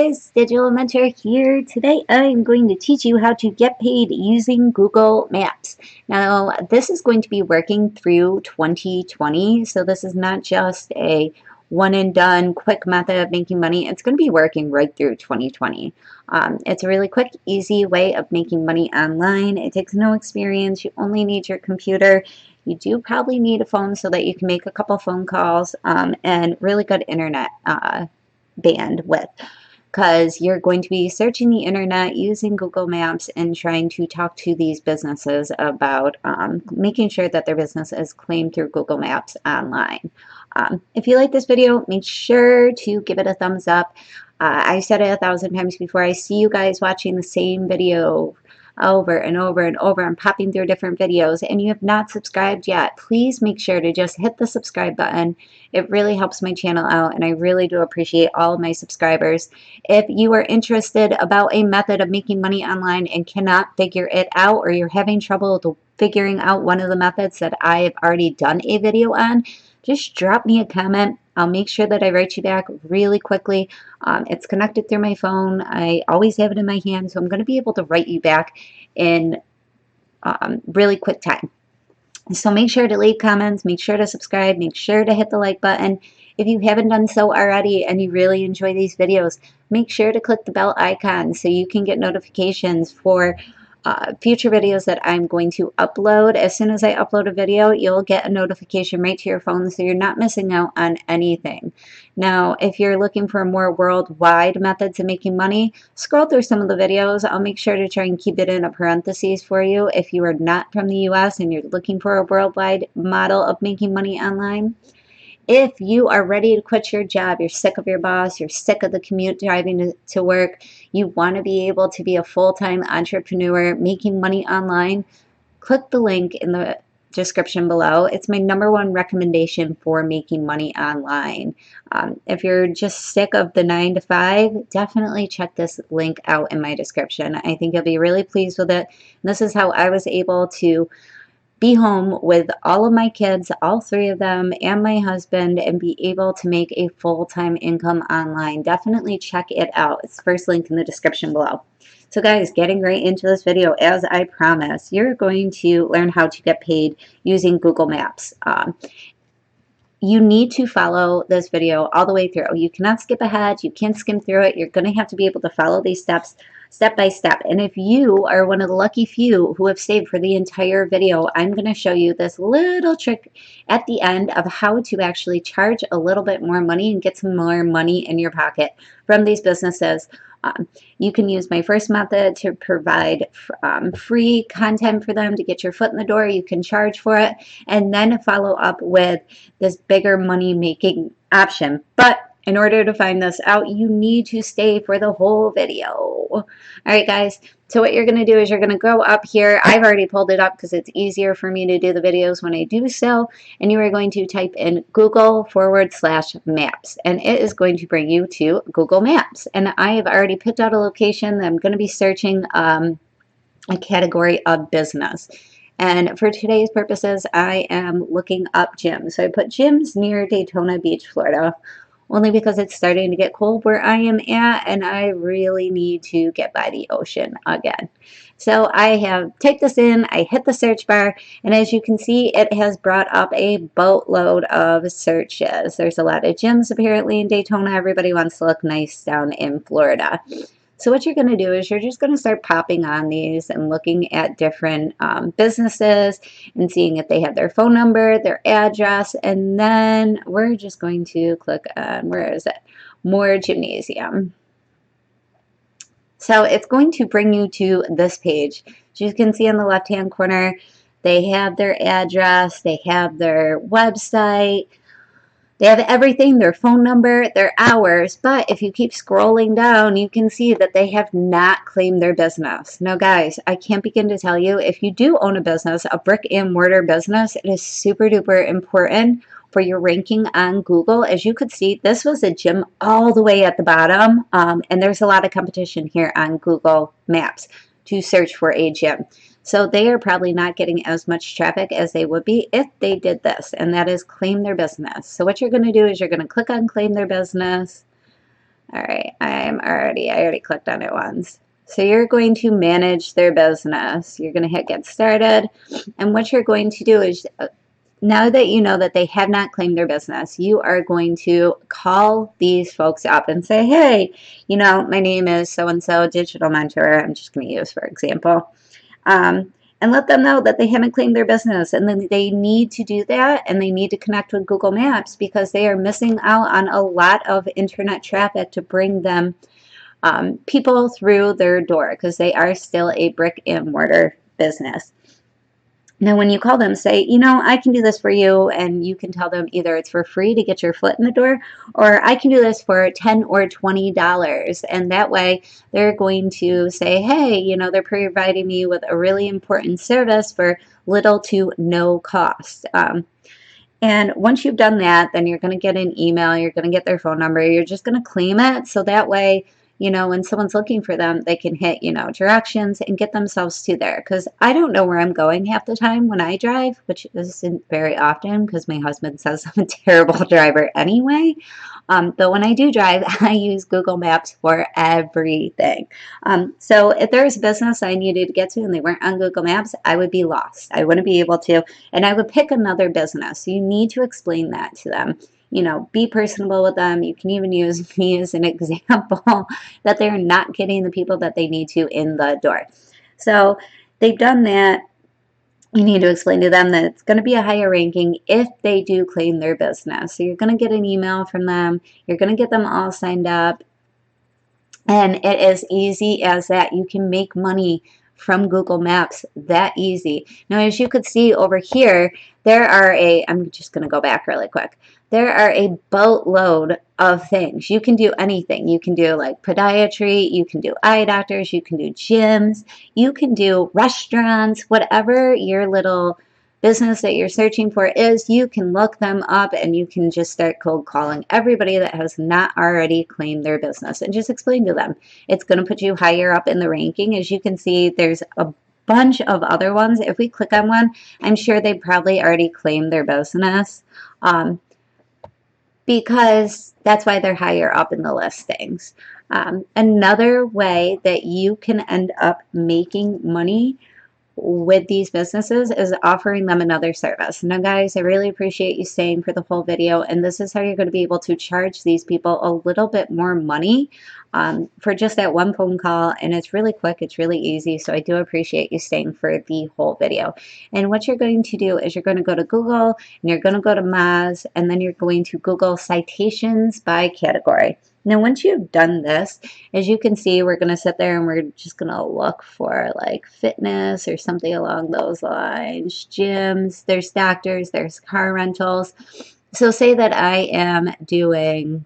Guys, Digital Mentor here. Today I'm going to teach you how to get paid using Google Maps. Now, this is going to be working through 2020, so this is not just a one and done quick method of making money. It's going to be working right through 2020. It's a really quick, easy way of making money online. It takes no experience. You only need your computer. You do probably need a phone so that you can make a couple phone calls and really good internet bandwidth, because you're going to be searching the internet using Google Maps and trying to talk to these businesses about making sure that their business is claimed through Google Maps online. If you like this video, make sure to give it a thumbs up. I've said it 1,000 times before. I see you guys watching the same video over and over and over and popping through different videos, and you have not subscribed yet, please make sure to just hit the subscribe button. It really helps my channel out, and I really do appreciate all of my subscribers. If you are interested about a method of making money online and cannot figure it out, or you're having trouble figuring out one of the methods that I have already done a video on, just drop me a comment. I'll make sure that I write you back really quickly. It's connected through my phone. I always have it in my hand, so I'm going to be able to write you back in really quick time. So make sure to leave comments, make sure to subscribe, make sure to hit the like button. If you haven't done so already and you really enjoy these videos, make sure to click the bell icon so you can get notifications for future videos that I'm going to upload. As soon as I upload a video, you'll get a notification right to your phone, so you're not missing out on anything. Now, if you're looking for more worldwide methods of making money, scroll through some of the videos. I'll make sure to try and keep it in a parentheses for you if you are not from the US and you're looking for a worldwide model of making money online. If you are ready to quit your job, you're sick of your boss, you're sick of the commute driving to work, you want to be able to be a full-time entrepreneur making money online, click the link in the description below. It's my #1 recommendation for making money online. If you're just sick of the 9 to 5, definitely check this link out in my description. I think you'll be really pleased with it. And this is how I was able to be home with all of my kids, all 3 of them, and my husband, and be able to make a full-time income online. Definitely check it out. It's the first link in the description below. So guys, getting right into this video, as I promised, you're going to learn how to get paid using Google Maps. You need to follow this video all the way through. You cannot skip ahead. You can't skim through it. You're going to have to be able to follow these steps step by step. And if you are one of the lucky few who have stayed for the entire video, I'm going to show you this little trick at the end of how to actually charge a little bit more money and get some more money in your pocket from these businesses. You can use my first method to provide free content for them to get your foot in the door. You can charge for it and then follow up with this bigger money making option. But in order to find this out, you need to stay for the whole video. All right, guys. So what you're going to do is you're going to go up here. I've already pulled it up because it's easier for me to do the videos when I do so. And you are going to type in Google/Maps. And it is going to bring you to Google Maps. And I have already picked out a location that I'm going to be searching a category of business. And for today's purposes, I am looking up gyms. So I put gyms near Daytona Beach, Florida, only because it's starting to get cold where I am at, and I really need to get by the ocean again. So I have typed this in, I hit the search bar, and as you can see, it has brought up a boatload of searches. There's a lot of gyms apparently in Daytona. Everybody wants to look nice down in Florida. So what you're going to do is you're just going to start popping on these and looking at different businesses and seeing if they have their phone number, their address, and then we're just going to click on, where is it? More Gymnasium. So it's going to bring you to this page. As you can see on the left-hand corner, they have their address, they have their website, they have everything, their phone number, their hours, but if you keep scrolling down, you can see that they have not claimed their business. Now, guys, I can't begin to tell you, if you do own a business, a brick and mortar business, it is super duper important for your ranking on Google. As you could see, this was a gym all the way at the bottom, and there's a lot of competition here on Google Maps to search for a gym. So they are probably not getting as much traffic as they would be if they did this, and that is claim their business. So what you're going to do is you're going to click on claim their business. All right, I already clicked on it once. So you're going to manage their business. You're going to hit get started. And what you're going to do is, now that you know that they have not claimed their business, you are going to call these folks up and say, hey, my name is so-and-so digital mentor. I'm just going to use for example. And let them know that they haven't claimed their business, and then they need to do that, and they need to connect with Google Maps because they are missing out on a lot of internet traffic to bring them people through their door because they are still a brick and mortar business. Now, when you call them, say, I can do this for you, and you can tell them either it's for free to get your foot in the door, or I can do this for $10 or $20. And that way, they're going to say, hey, they're providing me with a really important service for little to no cost. And once you've done that, then you're going to get an email, you're going to get their phone number, you're just going to claim it. So that way, when someone's looking for them, they can hit, directions and get themselves to there. Because I don't know where I'm going half the time when I drive, which isn't very often because my husband says I'm a terrible driver anyway. But when I do drive, I use Google Maps for everything. So if there was a business I needed to get to and they weren't on Google Maps, I would be lost. I wouldn't be able to, and I would pick another business. So you need to explain that to them. Be personable with them. You can even use me as an example that they're not getting the people that they need to in the door. So they've done that. You need to explain to them that it's going to be a higher ranking if they do claim their business. So you're going to get an email from them. You're going to get them all signed up. And it is easy as that. You can make money from Google Maps that easy. Now, as you could see over here, I'm just going to go back really quick. There are a boatload of things. You can do anything. You can do like podiatry, you can do eye doctors, you can do gyms, you can do restaurants, whatever your little business that you're searching for is, you can look them up and you can just start cold calling everybody that has not already claimed their business and just explain to them. It's going to put you higher up in the ranking. As you can see, there's a bunch of other ones. If we click on one, I'm sure they probably already claimed their business because that's why they're higher up in the listings. Another way that you can end up making money with these businesses is offering them another service. Now guys, I really appreciate you staying for the whole video, and this is how you're going to be able to charge these people a little bit more money for just that one phone call, and it's really quick, it's really easy, so I do appreciate you staying for the whole video. And what you're going to do is you're going to go to Google, and you're going to go to Moz, and then you're going to Google citations by category. Now, once you've done this, as you can see, we're going to sit there and we're just going to look for like fitness or something along those lines, gyms, there's doctors, there's car rentals. So say that I am doing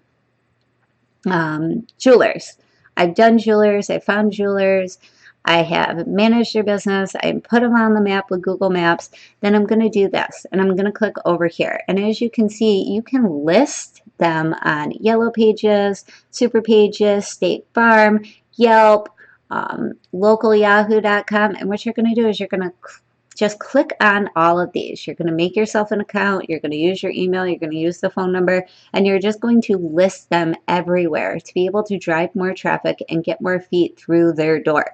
jewelers. I've done jewelers, I found jewelers, I have managed their business, I put them on the map with Google Maps, then I'm going to do this, and I'm going to click over here. And as you can see, you can list them on Yellow Pages, Super Pages, State Farm, Yelp, localyahoo.com, and what you're going to do is you're going to just click on all of these. You're going to make yourself an account, you're going to use your email, you're going to use the phone number, and you're just going to list them everywhere to be able to drive more traffic and get more feet through their door.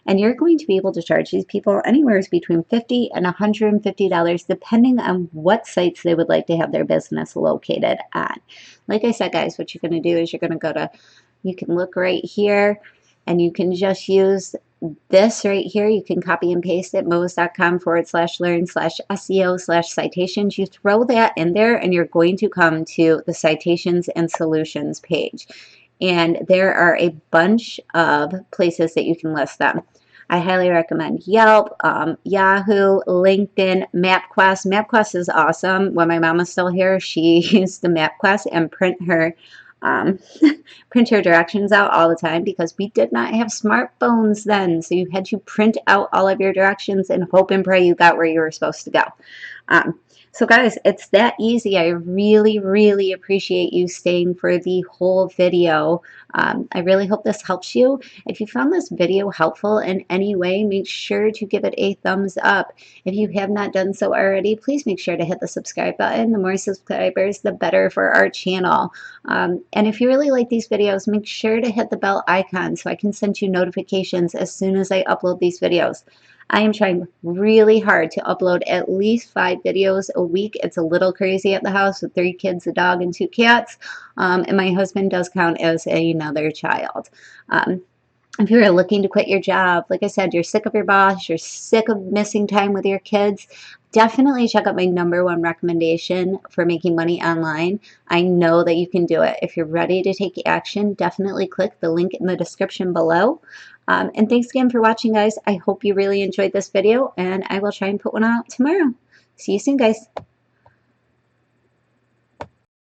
And you're going to be able to charge these people anywhere between $50 and $150 depending on what sites they would like to have their business located on. Like I said, guys, what you're going to do is you're going to go to, you can look right here, and you can just use this right here. You can copy and paste it, moz.com/learn/SEO/citations. You throw that in there and you're going to come to the citations and solutions page. And there are a bunch of places that you can list them. I highly recommend Yelp, Yahoo, LinkedIn, MapQuest. MapQuest is awesome. When my mom was still here, she used the MapQuest and print her directions out all the time because we did not have smartphones then. So you had to print out all of your directions and hope and pray you got where you were supposed to go. So guys, it's that easy. I really, really appreciate you staying for the whole video. I really hope this helps you. If you found this video helpful in any way, make sure to give it a thumbs up. If you have not done so already, please make sure to hit the subscribe button. The more subscribers, the better for our channel. And if you really like these videos, make sure to hit the bell icon so I can send you notifications as soon as I upload these videos. I am trying really hard to upload at least 5 videos a week. It's a little crazy at the house with 3 kids, a dog, and 2 cats. And my husband does count as another child. If you're looking to quit your job, like I said, you're sick of your boss, you're sick of missing time with your kids, definitely check out my #1 recommendation for making money online. I know that you can do it. If you're ready to take action, definitely click the link in the description below. And thanks again for watching, guys. I hope you really enjoyed this video, and I will try and put one out tomorrow. See you soon, guys.